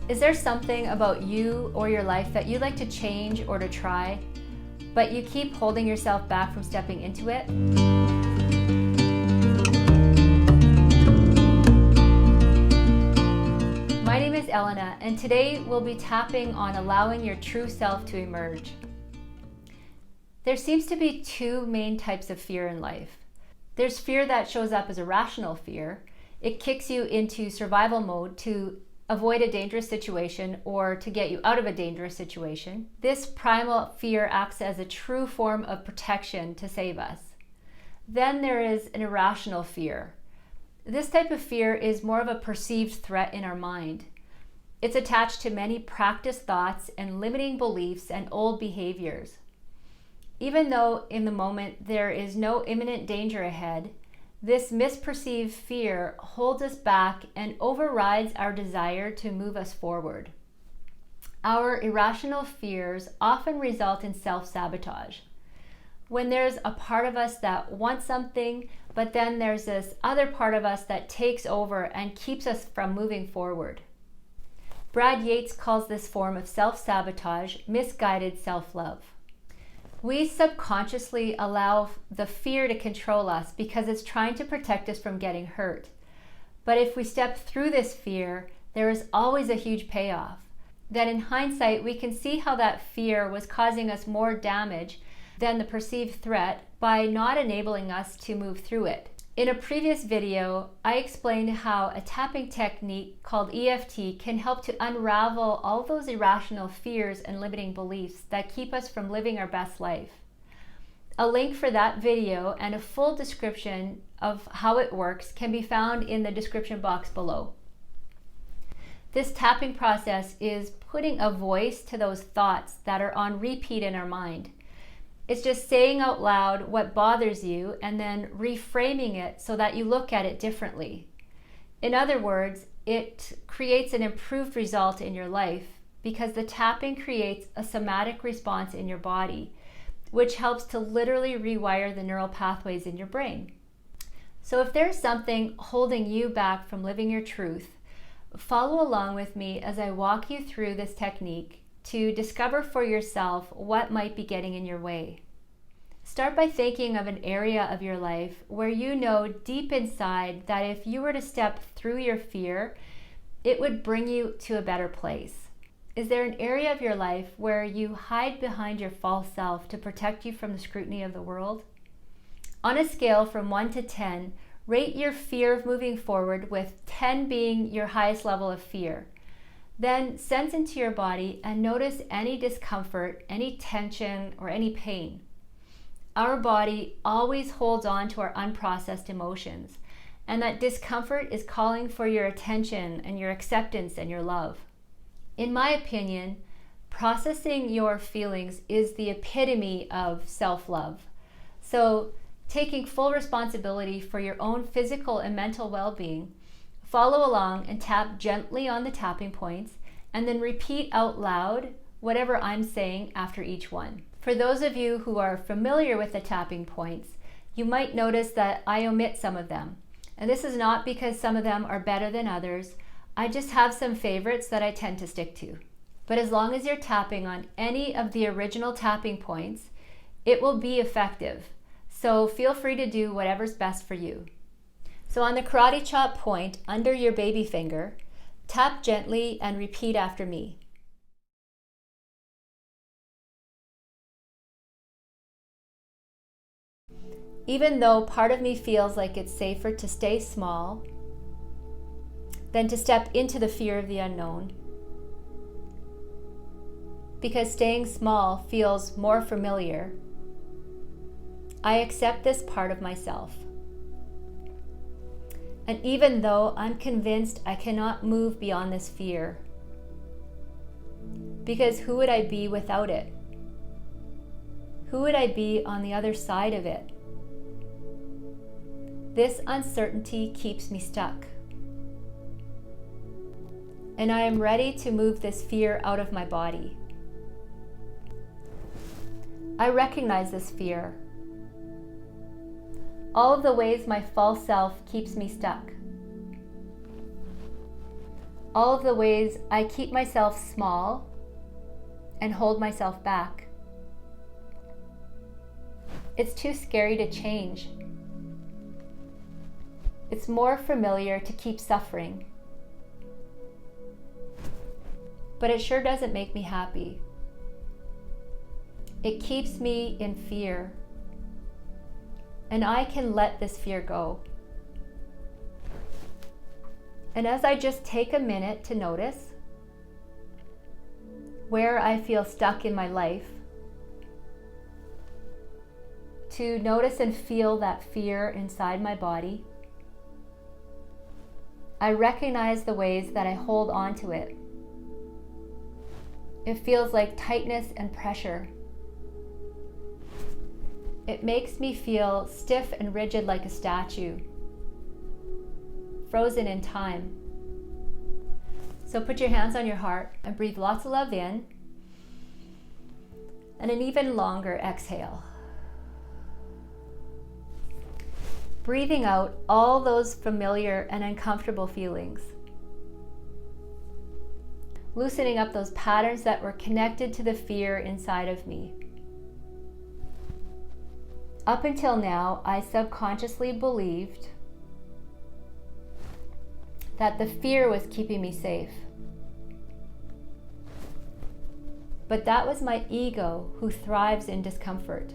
Is there something about you or your life that you'd like to change or to try, but you keep holding yourself back from stepping into it? My name is Elena, and today we'll be tapping on allowing your true self to emerge. There seems to be two main types of fear in life. There's fear that shows up as irrational fear. It kicks you into survival mode to avoid a dangerous situation or to get you out of a dangerous situation. This primal fear acts as a true form of protection to save us. Then there is an irrational fear. This type of fear is more of a perceived threat in our mind. It's attached to many practiced thoughts and limiting beliefs and old behaviors. Even though in the moment there is no imminent danger ahead, this misperceived fear holds us back and overrides our desire to move us forward. Our irrational fears often result in self-sabotage. When there's a part of us that wants something, but then there's this other part of us that takes over and keeps us from moving forward. Brad Yates calls this form of self-sabotage misguided self-love. We subconsciously allow the fear to control us because it's trying to protect us from getting hurt. But if we step through this fear, there is always a huge payoff. That in hindsight, we can see how that fear was causing us more damage than the perceived threat by not enabling us to move through it. In a previous video, I explained how a tapping technique called EFT can help to unravel all those irrational fears and limiting beliefs that keep us from living our best life. A link for that video and a full description of how it works can be found in the description box below. This tapping process is putting a voice to those thoughts that are on repeat in our mind. It's just saying out loud what bothers you and then reframing it so that you look at it differently. In other words, it creates an improved result in your life because the tapping creates a somatic response in your body, which helps to literally rewire the neural pathways in your brain. So if there's something holding you back from living your truth, follow along with me as I walk you through this technique to discover for yourself what might be getting in your way. Start by thinking of an area of your life where you know deep inside that if you were to step through your fear, it would bring you to a better place. Is there an area of your life where you hide behind your false self to protect you from the scrutiny of the world? On a scale from 1 to 10, rate your fear of moving forward, with 10 being your highest level of fear. Then sense into your body and notice any discomfort, any tension, or any pain. Our body always holds on to our unprocessed emotions, and that discomfort is calling for your attention and your acceptance and your love. In my opinion, processing your feelings is the epitome of self-love. So, taking full responsibility for your own physical and mental well-being, follow along and tap gently on the tapping points, and then repeat out loud whatever I'm saying after each one. For those of you who are familiar with the tapping points, you might notice that I omit some of them. And this is not because some of them are better than others. I just have some favorites that I tend to stick to. But as long as you're tapping on any of the original tapping points, it will be effective. So feel free to do whatever's best for you. So on the karate chop point under your baby finger, tap gently and repeat after me. Even though part of me feels like it's safer to stay small than to step into the fear of the unknown, because staying small feels more familiar, I accept this part of myself. And even though I'm convinced I cannot move beyond this fear, because who would I be without it? Who would I be on the other side of it? This uncertainty keeps me stuck. And I am ready to move this fear out of my body. I recognize this fear. All of the ways my false self keeps me stuck. all of the ways I keep myself small and hold myself back. It's too scary to change. It's more familiar to keep suffering. But it sure doesn't make me happy. It keeps me in fear. And I can let this fear go. And as I just take a minute to notice where I feel stuck in my life, to notice and feel that fear inside my body, I recognize the ways that I hold on to it. It feels like tightness and pressure. It makes me feel stiff and rigid like a statue, frozen in time. So put your hands on your heart and breathe lots of love in, and an even longer exhale. Breathing out all those familiar and uncomfortable feelings. Loosening up those patterns that were connected to the fear inside of me. Up until now, I subconsciously believed that the fear was keeping me safe. But that was my ego who thrives in discomfort.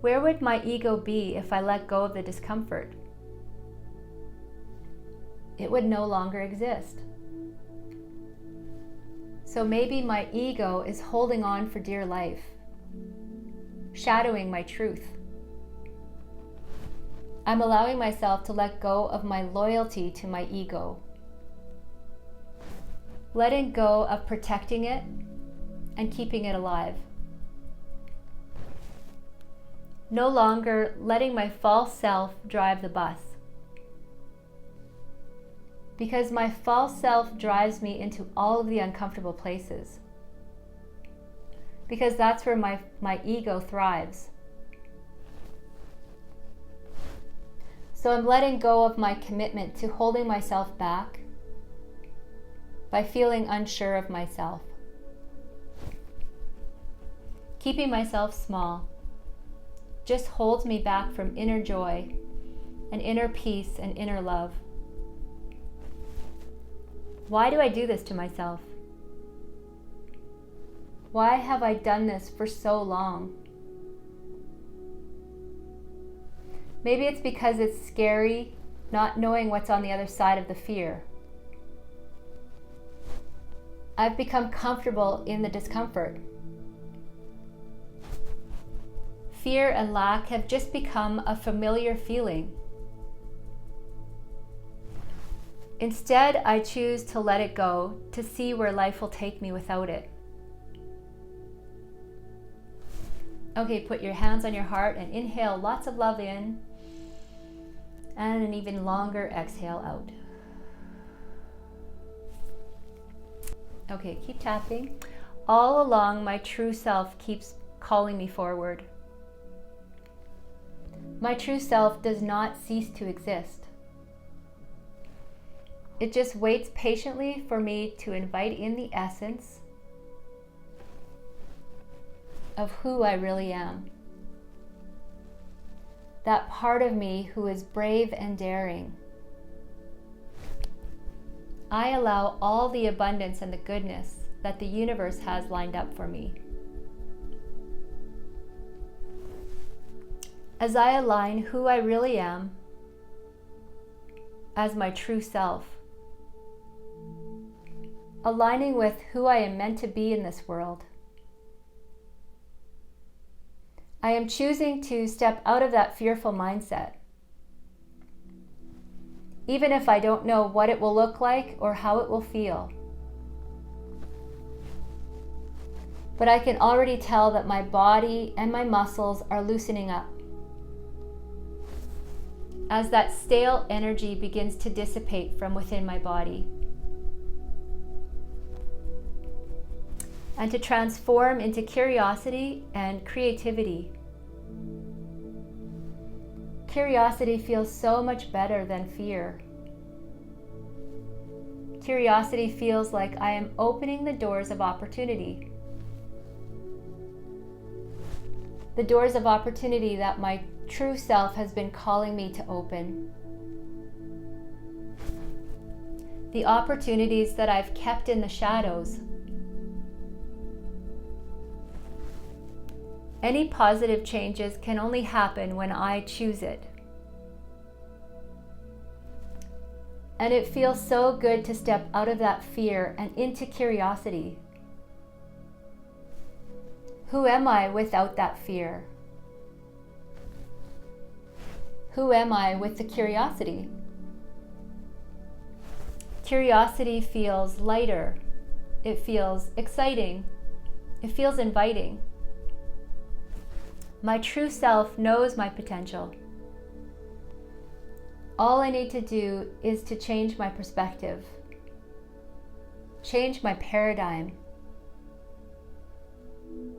Where would my ego be if I let go of the discomfort? It would no longer exist. So maybe my ego is holding on for dear life, shadowing my truth. I'm allowing myself to let go of my loyalty to my ego, letting go of protecting it and keeping it alive. No longer letting my false self drive the bus. Because my false self drives me into all of the uncomfortable places. Because that's where my ego thrives. So I'm letting go of my commitment to holding myself back by feeling unsure of myself. Keeping myself small just holds me back from inner joy and inner peace and inner love. Why do I do this to myself? Why have I done this for so long? Maybe it's because it's scary not knowing what's on the other side of the fear. I've become comfortable in the discomfort. Fear and lack have just become a familiar feeling. Instead, I choose to let it go, to see where life will take me without it. Okay, put your hands on your heart and inhale lots of love in, and an even longer exhale out. Okay, keep tapping. All along, my true self keeps calling me forward. My true self does not cease to exist. It just waits patiently for me to invite in the essence of who I really am. That part of me who is brave and daring. I allow all the abundance and the goodness that the universe has lined up for me. As I align who I really am as my true self, aligning with who I am meant to be in this world, I am choosing to step out of that fearful mindset. Even if I don't know what it will look like or how it will feel. But I can already tell that my body and my muscles are loosening up. As that stale energy begins to dissipate from within my body. And to transform into curiosity and creativity. Curiosity feels so much better than fear. Curiosity feels like I am opening the doors of opportunity. The doors of opportunity that my true self has been calling me to open. The opportunities that I've kept in the shadows. Any positive changes can only happen when I choose it. And it feels so good to step out of that fear and into curiosity. Who am I without that fear? Who am I with the curiosity? Curiosity feels lighter. It feels exciting. It feels inviting. My true self knows my potential. All I need to do is to change my perspective, change my paradigm,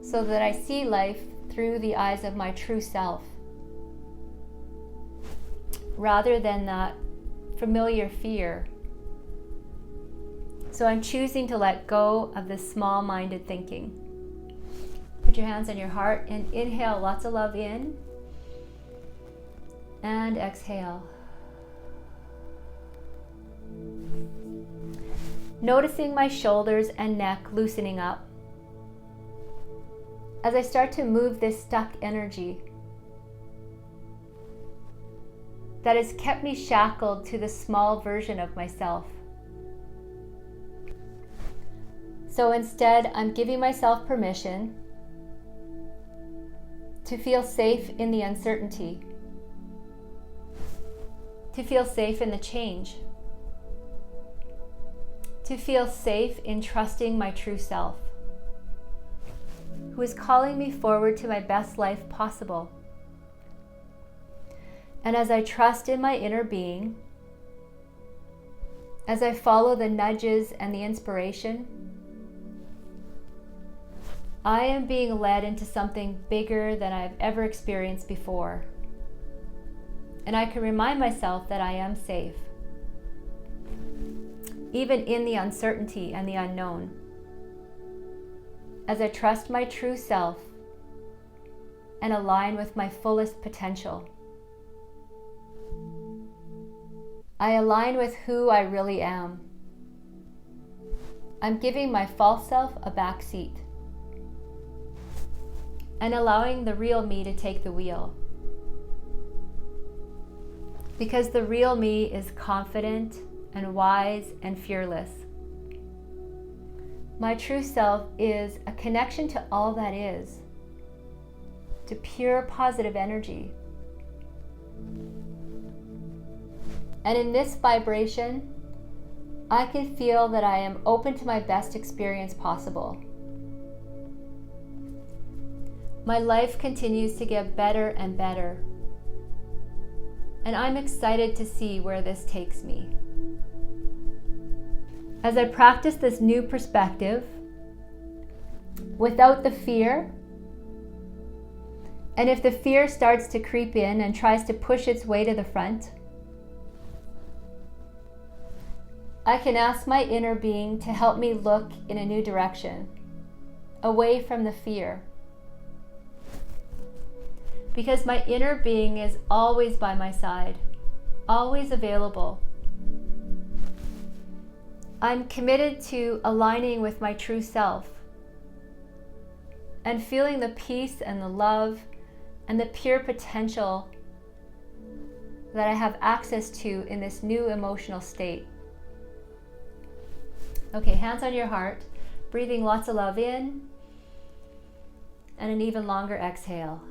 so that I see life through the eyes of my true self, rather than that familiar fear. So I'm choosing to let go of this small-minded thinking. Put your hands on your heart and inhale lots of love in, and exhale. Noticing my shoulders and neck loosening up. As I start to move this stuck energy that has kept me shackled to the small version of myself. So instead, I'm giving myself permission to feel safe in the uncertainty, to feel safe in the change, to feel safe in trusting my true self, who is calling me forward to my best life possible. And as I trust in my inner being, as I follow the nudges and the inspiration, I am being led into something bigger than I've ever experienced before. And I can remind myself that I am safe, even in the uncertainty and the unknown, as I trust my true self and align with my fullest potential. I align with who I really am. I'm giving my false self a back seat and allowing the real me to take the wheel. Because the real me is confident and wise and fearless. My true self is a connection to all that is, to pure positive energy. And in this vibration, I can feel that I am open to my best experience possible. My life continues to get better and better. And I'm excited to see where this takes me. As I practice this new perspective, without the fear, and if the fear starts to creep in and tries to push its way to the front, I can ask my inner being to help me look in a new direction, away from the fear. Because my inner being is always by my side, always available. I'm committed to aligning with my true self and feeling the peace and the love and the pure potential that I have access to in this new emotional state. Okay, hands on your heart, breathing lots of love in and an even longer exhale.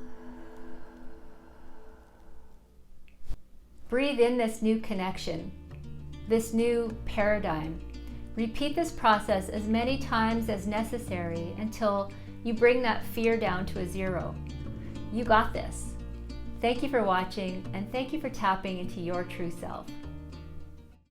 Breathe in this new connection, this new paradigm. Repeat this process as many times as necessary until you bring that fear down to a zero. You got this. Thank you for watching, and thank you for tapping into your true self.